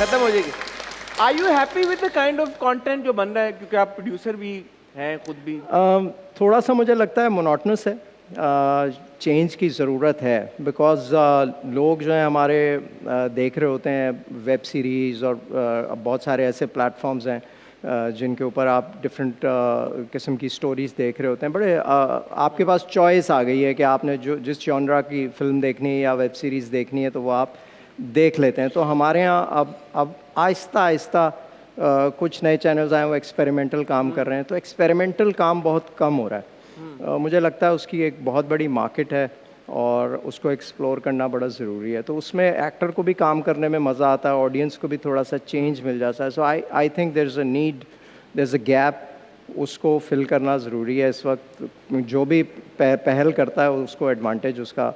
खत्म हो जाएगी। Are you happy with the kind of content जो बन रहा है, क्योंकि आप प्रोड्यूसर भी हैं खुद भी? थोड़ा सा मुझे लगता है मोनोटनस है, चेंज की ज़रूरत है, बिकॉज़ लोग जो हैं हमारे देख रहे होते हैं वेब सीरीज़ और बहुत सारे ऐसे प्लेटफॉर्म्स हैं जिनके ऊपर आप डिफरेंट किस्म की स्टोरीज़ देख रहे होते हैं। बड़े आपके पास चॉइस आ गई है कि आपने जो जिस जॉनरा की फ़िल्म देखनी है या वेब सीरीज़ देखनी है तो वो आप देख लेते हैं। तो हमारे यहाँ अब आहिस्ता आहिस्ता कुछ नए चैनल्स आए वो एक्सपेरिमेंटल काम कर रहे हैं, तो एक्सपेरिमेंटल काम बहुत कम हो रहा है। मुझे लगता है उसकी एक बहुत बड़ी मार्केट है और उसको एक्सप्लोर करना बड़ा ज़रूरी है। तो उसमें एक्टर को भी काम करने में मज़ा आता है, ऑडियंस को भी थोड़ा सा चेंज मिल जाता है। So I think there is a need, there is a gap, उसको फिल करना ज़रूरी है इस वक्त। जो भी पहल करता है उसको एडवांटेज उसका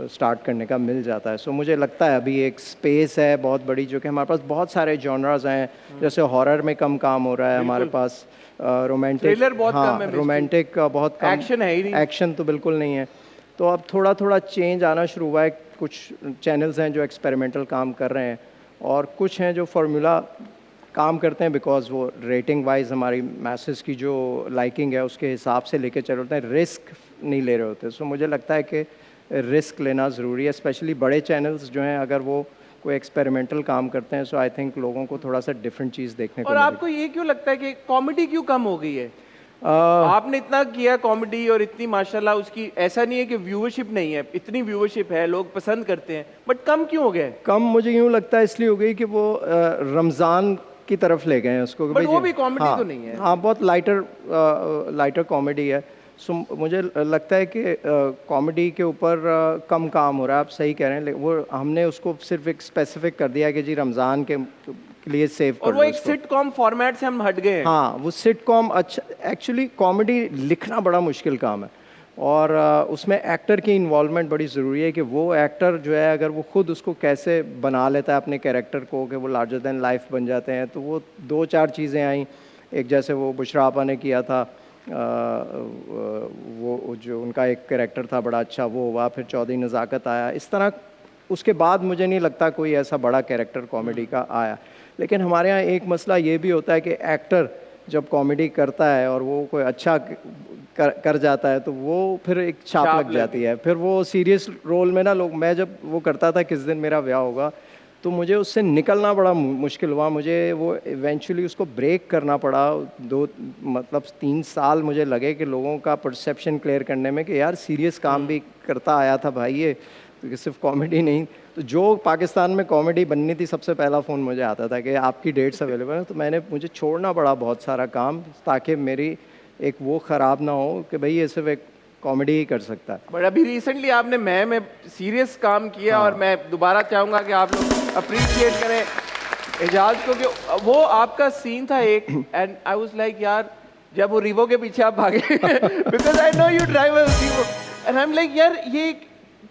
स्टार्ट करने का मिल जाता है। सो मुझे लगता है अभी एक स्पेस है बहुत बड़ी, जो कि हमारे पास बहुत सारे जॉनरास हैं। जैसे हॉरर में कम काम हो रहा है हमारे पास, रोमांटिक, थ्रिलर बहुत कम हाँ है, रोमांटिक बहुत कम, एक्शन है ही नहीं। एक्शन तो बिल्कुल नहीं है। तो अब थोड़ा थोड़ा चेंज आना शुरू हुआ है। कुछ चैनल्स हैं जो एक्सपेरिमेंटल काम कर रहे हैं और कुछ हैं जो फार्मूला काम करते हैं, बिकॉज वो रेटिंग वाइज हमारी मैसेज की जो लाइकिंग है उसके हिसाब से लेके चल रहे हैं, रिस्क नहीं ले रहे होते। सो मुझे लगता है कि रिस्क लेना ज़रूरी है, स्पेशली बड़े चैनल्स जो हैं अगर वो कोई एक्सपेरिमेंटल काम करते हैं। सो आई थिंक लोगों को थोड़ा सा डिफरेंट चीज़ देखने को और मिलेगी। आपको ये क्यों लगता है कि कॉमेडी क्यों कम हो गई है? आ, आपने इतना किया कॉमेडी और इतनी माशाल्लाह उसकी, ऐसा नहीं है कि व्यूअरशिप नहीं है, इतनी व्यूअरशिप है, लोग पसंद करते हैं, बट कम क्यों हो गए? कम मुझे यूँ लगता है इसलिए हो गई कि वो रमज़ान की तरफ ले गए हैं उसको कि बट भाई वो भी कॉमेडी हाँ, तो नहीं है। हाँ बहुत लाइटर कॉमेडी है। सो मुझे लगता है कि कॉमेडी के ऊपर कम काम हो रहा है। आप सही कह रहे हैं, लेकिन वो हमने उसको सिर्फ एक स्पेसिफिक कर दिया कि जी रमज़ान के लिए सेव कर और वो लो एक इसको। सिटकॉम फॉर्मेट से हम हट गए हैं। हाँ वो सिटकॉम, अच्छा एक्चुअली कॉमेडी लिखना बड़ा मुश्किल काम है और उसमें एक्टर की इन्वॉल्वमेंट बड़ी ज़रूरी है कि वो एक्टर जो है अगर वो खुद उसको कैसे बना लेता है अपने कैरेक्टर को कि वो लार्जर दैन लाइफ बन जाते हैं। तो वो दो चार चीज़ें आई, एक जैसे वो बुशरा आपा ने किया था, वो जो उनका एक कैरेक्टर था बड़ा अच्छा वो हुआ, फिर चौधरी नज़ाकत आया, इस तरह उसके बाद मुझे नहीं लगता कोई ऐसा बड़ा कैरेक्टर कॉमेडी का आया। लेकिन हमारे यहाँ एक मसला ये भी होता है कि एक्टर जब कॉमेडी करता है और वो कोई अच्छा कर जाता है तो वो फिर एक छाप लग जाती है। फिर वो सीरियस रोल में ना लोग, मैं जब वो करता था किस दिन मेरा ब्याह होगा, तो मुझे उससे निकलना बड़ा मुश्किल हुआ। मुझे वो इवेंचुअली उसको ब्रेक करना पड़ा। 3 साल मुझे लगे कि लोगों का परसेप्शन क्लियर करने में कि यार सीरियस काम भी करता आया था भाई ये, तो सिर्फ कॉमेडी नहीं। तो जो पाकिस्तान में कॉमेडी बननी थी सबसे पहला फ़ोन मुझे आता था कि आपकी डेट्स अवेलेबल हैं। तो मुझे छोड़ना पड़ा बहुत सारा काम ताकि मेरी एक वो ख़राब ना हो कि भाई ये सिर्फ एक कॉमेडी ही कर सकता है। बट अभी रिसेंटली आपने मैं में सीरियस काम किया। हाँ। और मैं दोबारा चाहूंगा कि आप लोग अप्रिशिएट करें एजाज को कि वो आपका सीन था एक, एंड आई वाज लाइक यार जब वो रिवो के पीछे आप भागे because I know you drive Revo and I am like यार ये,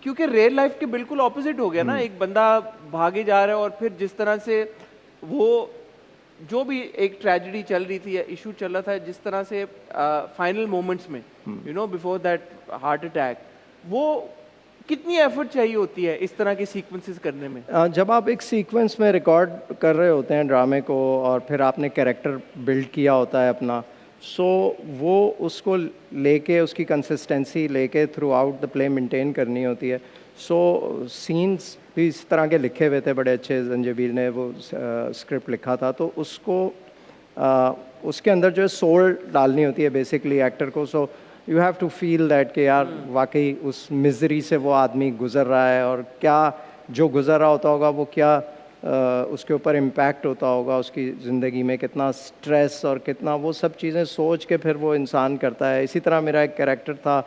क्योंकि रियल लाइफ के बिल्कुल ऑपोजिट हो गया ना। एक बंदा भागे जा रहा है और फिर जिस तरह से वो जो भी एक ट्रेजेडी चल रही थी या इशू चल रहा था, जिस तरह से फाइनल मोमेंट्स में you know before that heart attack, वो कितनी एफर्ट चाहिए होती है इस तरह के सीक्वेंसेस करने में? जब आप एक सीक्वेंस में रिकॉर्ड कर रहे होते हैं ड्रामे को और फिर आपने कैरेक्टर बिल्ड किया होता है अपना, सो वो उसको लेके उसकी कंसिस्टेंसी लेके through out the play maintain करनी होती है। सो सीन्स भी इस तरह के लिखे हुए थे बड़े अच्छे, जंजीबील ने वो स्क्रिप्ट लिखा था, तो उसको उसके अंदर जो है सोल डालनी होती है बेसिकली एक्टर को। So you have to feel that कि यार वाकई उस मिजरी से वो आदमी गुजर रहा है और क्या जो गुजर रहा होता होगा वो क्या उसके ऊपर इम्पैक्ट होता होगा उसकी ज़िंदगी में, कितना स्ट्रेस और कितना वो सब चीज़ें सोच के फिर वो इंसान करता है। इसी तरह मेरा एक कैरेक्टर था